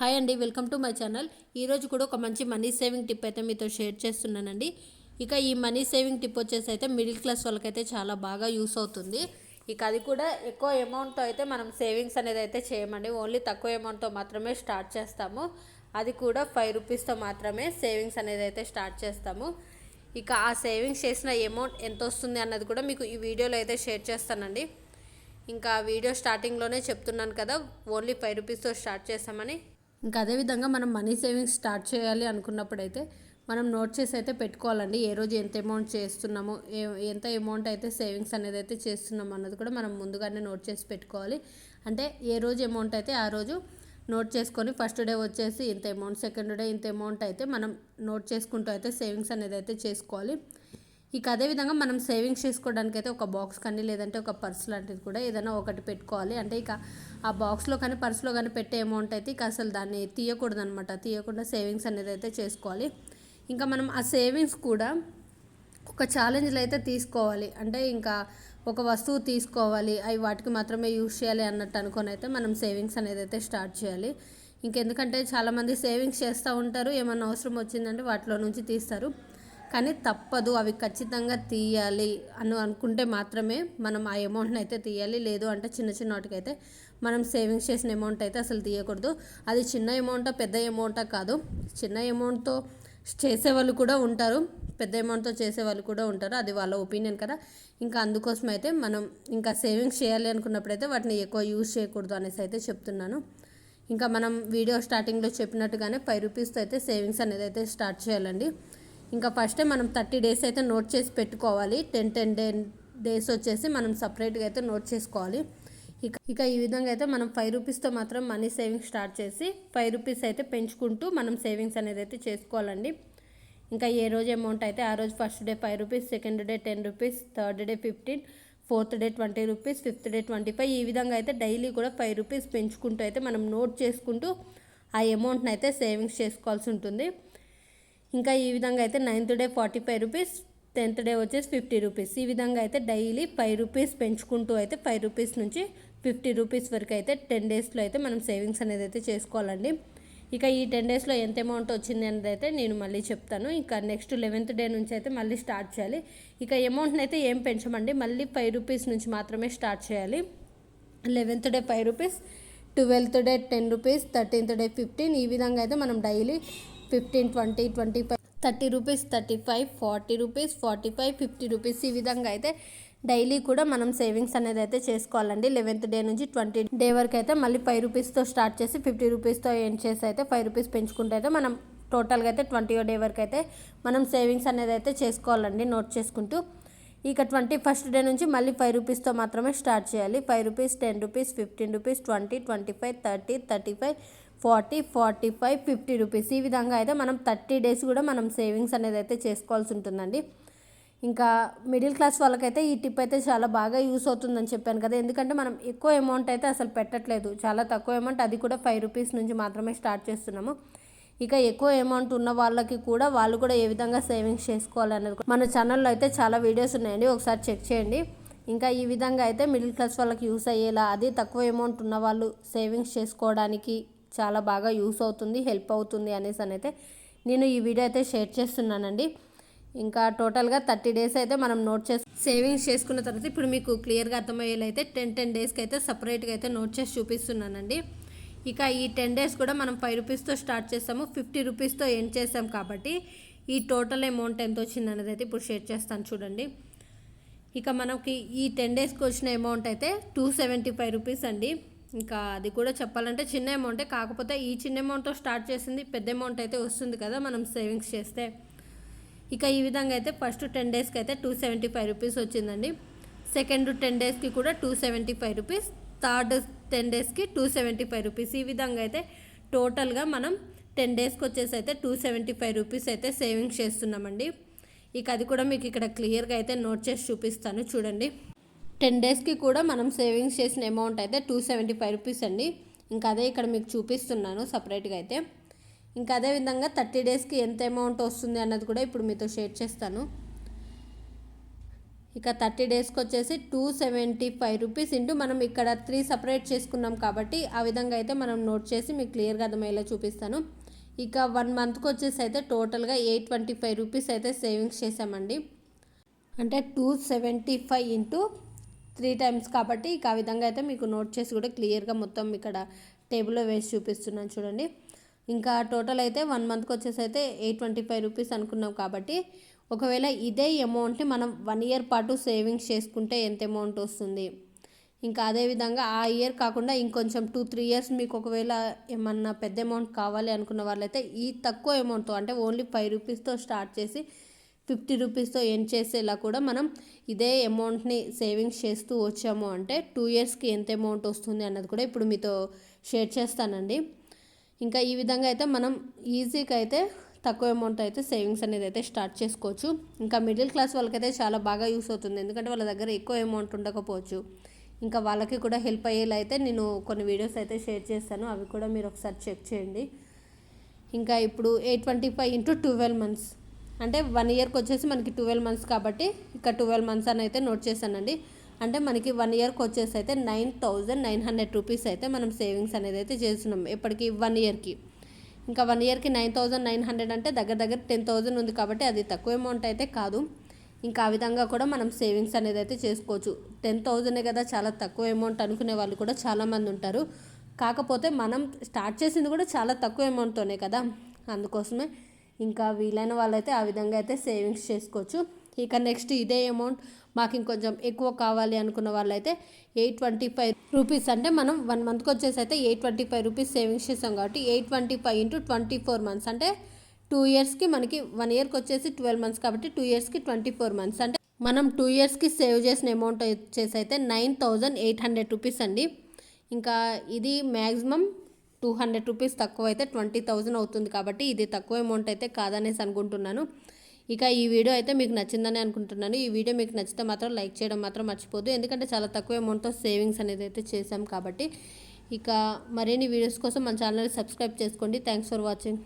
Hi అండి, welcome to my channel. ఈరోజు కూడా ఒక మంచి మనీ సేవింగ్ టిప్ అయితే మీతో షేర్ చేస్తున్నానండి. ఇక ఈ మనీ సేవింగ్ టిప్ వచ్చేసి అయితే మిడిల్ క్లాస్ వాళ్ళకైతే చాలా బాగా యూస్ అవుతుంది. ఇక అది కూడా ఎక్కువ అమౌంట్తో అయితే మనం సేవింగ్స్ అనేది అయితే చేయమండి. ఓన్లీ తక్కువ అమౌంట్తో మాత్రమే స్టార్ట్ చేస్తాము. అది కూడా 5 రూపీస్తో మాత్రమే సేవింగ్స్ అనేది అయితే స్టార్ట్ చేస్తాము. ఇక ఆ సేవింగ్స్ చేసిన అమౌంట్ ఎంత వస్తుంది అన్నది కూడా మీకు ఈ వీడియోలో అయితే షేర్ చేస్తానండి. ఇంకా వీడియో స్టార్టింగ్లోనే చెప్తున్నాను కదా, ఓన్లీ 5 రూపీస్తో స్టార్ట్ చేస్తామని. ఇంకా అదేవిధంగా మనం మనీ సేవింగ్స్ స్టార్ట్ చేయాలి అనుకున్నప్పుడైతే మనం నోట్ చేసి అయితే పెట్టుకోవాలండి. ఏ రోజు ఎంత అమౌంట్ చేస్తున్నామో, ఎంత అమౌంట్ అయితే సేవింగ్స్ అనేది అయితే చేస్తున్నామో అన్నది కూడా మనం ముందుగానే నోట్ చేసి పెట్టుకోవాలి. అంటే ఏ రోజు అమౌంట్ అయితే ఆ రోజు నోట్ చేసుకొని ఫస్ట్ డే వచ్చేసి ఇంత అమౌంట్, సెకండ్ డే ఇంత అమౌంట్ అయితే మనం నోట్ చేసుకుంటూ అయితే సేవింగ్స్ అనేది అయితే చేసుకోవాలి. ఇక అదేవిధంగా మనం సేవింగ్స్ చేసుకోవడానికి అయితే ఒక బాక్స్ కానీ లేదంటే ఒక పర్స్ లాంటిది కూడా ఏదైనా ఒకటి పెట్టుకోవాలి. అంటే ఇక ఆ బాక్స్లో కానీ పర్స్లో కానీ పెట్టే అమౌంట్ అయితే ఇక అసలు దాన్ని తీయకూడదు అనమాట. తీయకుండా సేవింగ్స్ అనేది అయితే చేసుకోవాలి. ఇంకా మనం ఆ సేవింగ్స్ కూడా ఒక ఛాలెంజ్లో అయితే తీసుకోవాలి. అంటే ఇంకా ఒక వస్తువు తీసుకోవాలి, అవి వాటికి మాత్రమే యూజ్ చేయాలి అన్నట్టు అనుకొని అయితే మనం సేవింగ్స్ అనేది అయితే స్టార్ట్ చేయాలి. ఇంకెందుకంటే చాలామంది సేవింగ్స్ చేస్తూ ఉంటారు, ఏమన్నా అవసరం వచ్చిందంటే వాటిలో నుంచి తీస్తారు. కానీ తప్పదు, అవి ఖచ్చితంగా తీయాలి అని అనుకుంటే మాత్రమే మనం ఆ అమౌంట్ని అయితే తీయాలి. లేదు అంటే చిన్న చిన్న వాటికైతే మనం సేవింగ్స్ చేసిన అమౌంట్ అయితే అసలు తీయకూడదు. అది చిన్న అమౌంటా పెద్ద అమౌంటా కాదు, చిన్న అమౌంట్తో చేసేవాళ్ళు కూడా ఉంటారు, పెద్ద అమౌంట్తో చేసేవాళ్ళు కూడా ఉంటారు. అది వాళ్ళ ఒపీనియన్ కదా. ఇంకా అందుకోసం అయితే మనం ఇంకా సేవింగ్స్ చేయాలి అనుకున్నప్పుడైతే వాటిని ఎక్కువ యూజ్ చేయకూడదు అనేసి అయితే చెప్తున్నాను. ఇంకా మనం వీడియో స్టార్టింగ్లో చెప్పినట్టుగానే 5 రూపీస్తో అయితే సేవింగ్స్ అనేది అయితే స్టార్ట్ చేయాలండి. ఇంకా ఫస్టే మనం 30 డేస్ అయితే నోట్ చేసి పెట్టుకోవాలి. 10 డేస్ వచ్చేసి మనం సపరేట్గా అయితే నోట్ చేసుకోవాలి. ఇక ఈ విధంగా అయితే మనం 5 రూపీస్తో మాత్రం మనీ సేవింగ్స్ స్టార్ట్ చేసి 5 రూపీస్ అయితే పెంచుకుంటూ మనం సేవింగ్స్ అనేది అయితే చేసుకోవాలండి. ఇంకా ఏ రోజు అమౌంట్ అయితే ఆ రోజు first day 5 rupees, second day 10 rupees, third day 15, fourth day 20 rupees, fifth day 25, ఈ విధంగా అయితే డైలీ కూడా 5 రూపీస్ పెంచుకుంటూ అయితే మనం నోట్ చేసుకుంటూ ఆ అమౌంట్ని అయితే సేవింగ్స్ చేసుకోవాల్సి ఉంటుంది. ఇంకా ఈ విధంగా అయితే 9th day 45 rupees, 10th day వచ్చేసి 50 రూపీస్, ఈ విధంగా అయితే డైలీ 5 రూపీస్ పెంచుకుంటూ అయితే 5 రూపీస్ నుంచి 50 రూపీస్ వరకు అయితే 10 డేస్లో అయితే మనం సేవింగ్స్ అనేది అయితే చేసుకోవాలండి. ఇక ఈ 10 డేస్లో ఎంత అమౌంట్ వచ్చింది అనేది అయితే నేను మళ్ళీ చెప్తాను. ఇంకా నెక్స్ట్ 11th డే నుంచి అయితే మళ్ళీ స్టార్ట్ చేయాలి. ఇక అమౌంట్ని అయితే ఏం పెంచమండి, మళ్ళీ 5 రూపీస్ నుంచి మాత్రమే స్టార్ట్ చేయాలి. 11th day 5 rupees, 12th day 10 rupees, 13th day 15, ఈ విధంగా అయితే మనం డైలీ 15, 20, 25, 30 రూపీస్, 35, 40 రూపీస్, 45, 50 రూపీస్, ఈ విధంగా అయితే డైలీ కూడా మనం సేవింగ్స్ అనేది అయితే చేసుకోవాలండి. 11th డే నుంచి 20 డే వరకు అయితే మళ్ళీ 5 రూపీస్తో స్టార్ట్ చేసి 50 రూపీస్తో ఎండ్ చేసి అయితే 5 రూపీస్ పెంచుకుంటే అయితే మనం టోటల్గా అయితే 20వ డే వరకు అయితే మనం సేవింగ్స్ అనేది అయితే చేసుకోవాలండి నోట్ చేసుకుంటూ. ఇక 21st డే నుంచి మళ్ళీ 5 రూపీస్తో మాత్రమే స్టార్ట్ చేయాలి. 5 రూపీస్, 10 రూపీస్, 15 రూపీస్, 20, 25, 30, 35, 40, 45, 50 రూపీస్, ఈ విధంగా అయితే మనం 30 డేస్ కూడా మనం సేవింగ్స్ అనేది అయితే చేసుకోవాల్సి ఉంటుందండి. ఇంకా మిడిల్ క్లాస్ వాళ్ళకైతే ఈ టిప్ అయితే చాలా బాగా యూస్ అవుతుందని చెప్పాను కదా. ఎందుకంటే మనం ఎక్కువ అమౌంట్ అయితే అసలు పెట్టట్లేదు, చాలా తక్కువ అమౌంట్, అది కూడా 5 రూపీస్ నుంచి మాత్రమే స్టార్ట్ చేస్తున్నాము. ఇక ఎక్కువ అమౌంట్ ఉన్న వాళ్ళకి కూడా వాళ్ళు కూడా ఏ విధంగా సేవింగ్స్ చేసుకోవాలనేది మన ఛానల్లో అయితే చాలా వీడియోస్ ఉన్నాయండి, ఒకసారి చెక్ చేయండి. ఇంకా ఈ విధంగా అయితే మిడిల్ క్లాస్ వాళ్ళకి యూస్ అయ్యేలా, అది తక్కువ అమౌంట్ ఉన్న వాళ్ళు సేవింగ్స్ చేసుకోవడానికి చాలా బాగా యూస్ అవుతుంది, హెల్ప్ అవుతుంది అనేసి అయితే నేను ఈ వీడియో అయితే షేర్ చేస్తున్నానండి. ఇంకా టోటల్గా 30 డేస్ అయితే మనం నోట్ చేసి సేవింగ్స్ చేసుకున్న తర్వాత ఇప్పుడు మీకు క్లియర్గా అర్థమయ్యేలా అయితే 10 డేస్కి అయితే సపరేట్గా అయితే నోట్ చేసి చూపిస్తున్నానండి. ఇక ఈ 10 డేస్ కూడా మనం 5 రూపీస్తో స్టార్ట్ చేస్తాము, 50 రూపీస్తో ఎండ్ చేస్తాం. కాబట్టి ఈ టోటల్ అమౌంట్ ఎంత వచ్చింది అనేది అయితే ఇప్పుడు షేర్ చేస్తాను చూడండి. ఇక మనకి ఈ 10 డేస్కి వచ్చిన అమౌంట్ అయితే 275 రూపీస్ అండి. ఇంకా అది కూడా చెప్పాలంటే చిన్న అమౌంటే, కాకపోతే ఈ చిన్న అమౌంట్తో స్టార్ట్ చేసింది పెద్ద అమౌంట్ అయితే వస్తుంది కదా మనం సేవింగ్స్ చేస్తే. ఇక ఈ విధంగా అయితే ఫస్ట్ 10 డేస్కి అయితే 275 రూపీస్ వచ్చిందండి. సెకండ్ 10 డేస్కి కూడా 275 రూపీస్, థర్డ్ 10 డేస్కి 275 రూపీస్, ఈ విధంగా అయితే టోటల్గా మనం 10 డేస్కి వచ్చేసి అయితే 275 రూపీస్ అయితే సేవింగ్స్ చేస్తున్నామండి. ఇక అది కూడా మీకు ఇక్కడ క్లియర్గా అయితే నోట్ చేసి చూపిస్తాను చూడండి. 10 డేస్కి కూడా మనం సేవింగ్స్ చేసిన అమౌంట్ అయితే 275 రూపీస్ అండి. ఇంకా అదే ఇక్కడ మీకు చూపిస్తున్నాను సపరేట్గా అయితే. ఇంకా అదేవిధంగా 30 డేస్కి ఎంత అమౌంట్ వస్తుంది అన్నది కూడా ఇప్పుడు మీతో షేర్ చేస్తాను. ఇక 30 డేస్కి వచ్చేసి 275 రూపీస్ ఇంటూ మనం ఇక్కడ 3 సపరేట్ చేసుకున్నాం కాబట్టి ఆ విధంగా అయితే మనం నోట్ చేసి మీకు క్లియర్గా అర్థమయ్యేలా చూపిస్తాను. ఇక 1 మంత్కి వచ్చేసి అయితే టోటల్గా 825 రూపీస్ అయితే సేవింగ్స్ చేసామండి. అంటే 275 ఇంటూ 3 టైమ్స్ కాబట్టి ఇక ఆ విధంగా అయితే మీకు నోట్ చేసి కూడా క్లియర్గా మొత్తం ఇక్కడ టేబుల్లో వేసి చూపిస్తున్నాను చూడండి. ఇంకా టోటల్ అయితే 1 మంత్కి వచ్చేసి అయితే 825 రూపీస్ అనుకున్నాం కాబట్టి ఒకవేళ ఇదే అమౌంట్ని మనం 1 ఇయర్ పాటు సేవింగ్స్ చేసుకుంటే ఎంత అమౌంట్ వస్తుంది. ఇంకా అదేవిధంగా ఆ ఇయర్ కాకుండా ఇంకొంచెం 2-3 ఇయర్స్ మీకు ఒకవేళ ఏమన్నా పెద్ద అమౌంట్ కావాలి అనుకున్న వాళ్ళైతే ఈ తక్కువ అమౌంట్తో అంటే ఓన్లీ 5 రూపీస్తో స్టార్ట్ చేసి 50 రూపీస్తో ఎండ్ చేసేలా కూడా మనం ఇదే అమౌంట్ని సేవింగ్స్ చేస్తూ వచ్చాము అంటే 2 ఇయర్స్కి ఎంత అమౌంట్ వస్తుంది అన్నది కూడా ఇప్పుడు మీతో షేర్ చేస్తానండి. ఇంకా ఈ విధంగా అయితే మనం ఈజీగా అయితే తక్కువ అమౌంట్ అయితే సేవింగ్స్ అనేది అయితే స్టార్ట్ చేసుకోవచ్చు. ఇంకా మిడిల్ క్లాస్ వాళ్ళకైతే చాలా బాగా యూస్ అవుతుంది, ఎందుకంటే వాళ్ళ దగ్గర ఎక్కువ అమౌంట్ ఉండకపోవచ్చు. ఇంకా వాళ్ళకి కూడా హెల్ప్ అయ్యేలా అయితే నేను కొన్ని వీడియోస్ అయితే షేర్ చేస్తాను, అవి కూడా మీరు ఒకసారి చెక్ చేయండి. ఇంకా ఇప్పుడు 825 ఇంటూ 12 మంత్స్ అంటే 1 ఇయర్కి వచ్చేసి మనకి 12 మంత్స్ కాబట్టి ఇక 12 మంత్స్ అని అయితే నోట్ చేశానండి. అంటే మనకి 1 ఇయర్కి వచ్చేసి అయితే 9,900 రూపీస్ అయితే మనం సేవింగ్స్ అనేది అయితే చేస్తున్నాం ఎప్పటికి 1 ఇయర్కి. ఇంకా 1 ఇయర్కి 9,900 అంటే దగ్గర 10,000 ఉంది కాబట్టి అది తక్కువ అమౌంట్ అయితే కాదు. ఇంకా ఆ విధంగా కూడా మనం సేవింగ్స్ అనేది అయితే చేసుకోవచ్చు. 10,000 కదా చాలా తక్కువ అమౌంట్ అనుకునే వాళ్ళు కూడా చాలామంది ఉంటారు. కాకపోతే మనం స్టార్ట్ చేసింది కూడా చాలా తక్కువ అమౌంట్తోనే కదా, అందుకోసమే ఇంకా వీలైన వాళ్ళైతే ఆ విధంగా అయితే సేవింగ్స్ చేసుకోవచ్చు. ఇక నెక్స్ట్ ఇదే అమౌంట్ మాకు ఇంకొంచెం ఎక్కువ కావాలి అనుకున్న వాళ్ళైతే 825 రూపీస్ అంటే మనం 1 మంత్కి వచ్చేసి అయితే 825 రూపీస్ సేవింగ్స్ చేస్తాం కాబట్టి 825 ఇంటూ 24 మంత్స్ అంటే 2 ఇయర్స్కి మనకి 1 ఇయర్కి వచ్చేసి 12 మంత్స్ కాబట్టి 2 ఇయర్స్కి 24 మంత్స్ అంటే మనం 2 ఇయర్స్కి సేవ్ చేసిన అమౌంట్ వచ్చేసి అయితే 9,800 రూపీస్ అండి. ఇంకా ఇది మ్యాక్సిమం 200 రూపీస్ తక్కువ అయితే 20,000 అవుతుంది కాబట్టి ఇది తక్కువ అమౌంట్ అయితే కాదనేసి అనుకుంటున్నాను. ఇక ఈ వీడియో అయితే మీకు నచ్చిందని అనుకుంటున్నాను. ఈ వీడియో మీకు నచ్చితే మాత్రం లైక్ చేయడం మాత్రం మర్చిపోద్దు, ఎందుకంటే చాలా తక్కువ అమౌంట్తో సేవింగ్స్ అనేది అయితే చేసాం కాబట్టి. ఇక మరిన్ని వీడియోస్ కోసం మన ఛానల్ని సబ్స్క్రైబ్ చేసుకోండి. Thanks for watching.